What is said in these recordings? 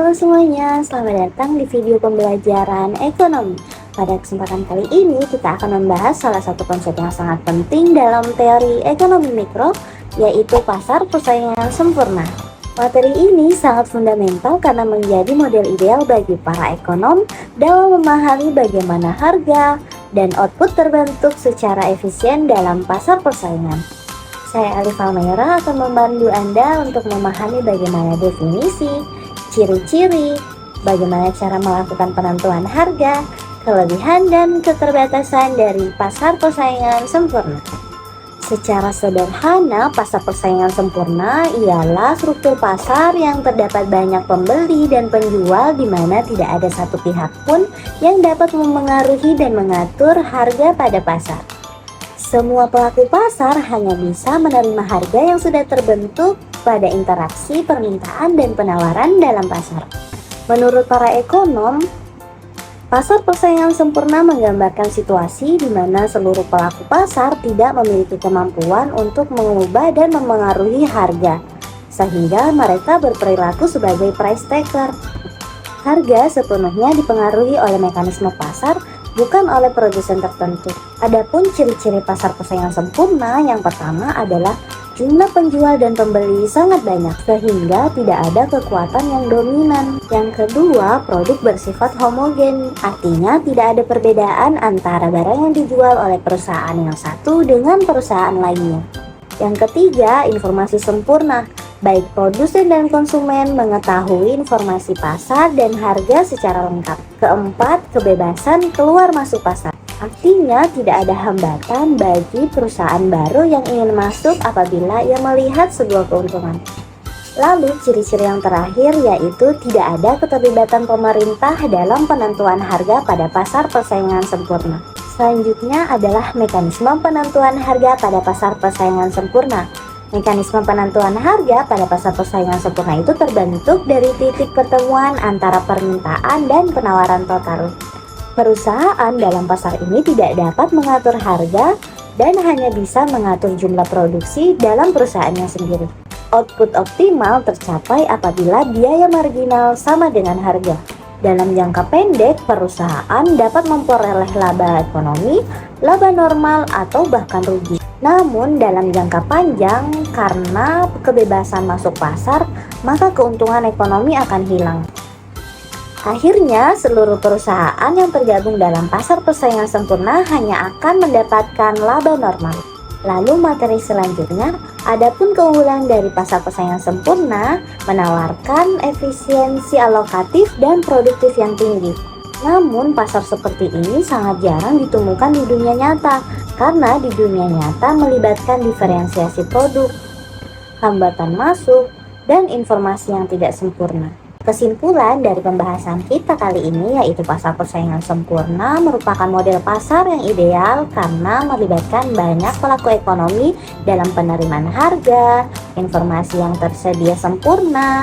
Halo semuanya, selamat datang di video pembelajaran ekonomi. Pada kesempatan kali ini kita akan membahas salah satu konsep yang sangat penting dalam teori ekonomi mikro, yaitu pasar persaingan sempurna. Materi ini sangat fundamental karena menjadi model ideal bagi para ekonom dalam memahami bagaimana harga dan output terbentuk secara efisien dalam pasar persaingan. Saya Alif Almera akan membantu Anda untuk memahami bagaimana definisi, ciri-ciri, bagaimana cara melakukan penentuan harga, kelebihan dan keterbatasan dari pasar persaingan sempurna. Secara sederhana, pasar persaingan sempurna ialah struktur pasar yang terdapat banyak pembeli dan penjual di mana tidak ada satu pihak pun yang dapat memengaruhi dan mengatur harga pada pasar. Semua pelaku pasar hanya bisa menerima harga yang sudah terbentuk pada interaksi permintaan dan penawaran dalam pasar. Menurut para ekonom, pasar persaingan sempurna menggambarkan situasi di mana seluruh pelaku pasar tidak memiliki kemampuan untuk mengubah dan memengaruhi harga, sehingga mereka berperilaku sebagai price taker. Harga sepenuhnya dipengaruhi oleh mekanisme pasar, bukan oleh produsen tertentu. Adapun ciri-ciri pasar persaingan sempurna, yang pertama adalah jumlah penjual dan pembeli sangat banyak sehingga tidak ada kekuatan yang dominan. Yang kedua, produk bersifat homogen, artinya tidak ada perbedaan antara barang yang dijual oleh perusahaan yang satu dengan perusahaan lainnya. Yang ketiga, informasi sempurna. Baik produsen dan konsumen mengetahui informasi pasar dan harga secara lengkap. Keempat, kebebasan keluar masuk pasar. Artinya tidak ada hambatan bagi perusahaan baru yang ingin masuk apabila ia melihat sebuah keuntungan. Lalu ciri-ciri yang terakhir yaitu tidak ada keterlibatan pemerintah dalam penentuan harga pada pasar persaingan sempurna. Selanjutnya adalah mekanisme penentuan harga pada pasar persaingan sempurna. Mekanisme penentuan harga pada pasar persaingan sempurna itu terbentuk dari titik pertemuan antara permintaan dan penawaran total. Perusahaan dalam pasar ini tidak dapat mengatur harga dan hanya bisa mengatur jumlah produksi dalam perusahaannya sendiri. Output optimal tercapai apabila biaya marginal sama dengan harga. Dalam jangka pendek, perusahaan dapat memperoleh laba ekonomi, laba normal, atau bahkan rugi. Namun dalam jangka panjang, karena kebebasan masuk pasar, maka keuntungan ekonomi akan hilang. Akhirnya, seluruh perusahaan yang tergabung dalam pasar persaingan sempurna hanya akan mendapatkan laba normal. Lalu materi selanjutnya, adapun keunggulan dari pasar persaingan sempurna menawarkan efisiensi alokatif dan produktif yang tinggi. Namun pasar seperti ini sangat jarang ditemukan di dunia nyata, karena di dunia nyata melibatkan diferensiasi produk, hambatan masuk, dan informasi yang tidak sempurna. Kesimpulan dari pembahasan kita kali ini yaitu pasar persaingan sempurna merupakan model pasar yang ideal karena melibatkan banyak pelaku ekonomi dalam penerimaan harga, informasi yang tersedia sempurna,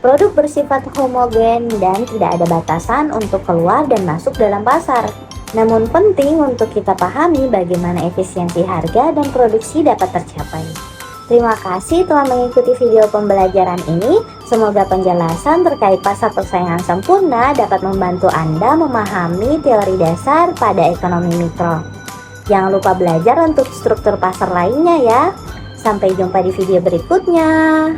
produk bersifat homogen, dan tidak ada batasan untuk keluar dan masuk dalam pasar. Namun penting untuk kita pahami bagaimana efisiensi harga dan produksi dapat tercapai. Terima kasih telah mengikuti video pembelajaran ini. Semoga penjelasan terkait pasar persaingan sempurna dapat membantu Anda memahami teori dasar pada ekonomi mikro. Jangan lupa belajar untuk struktur pasar lainnya ya. Sampai jumpa di video berikutnya.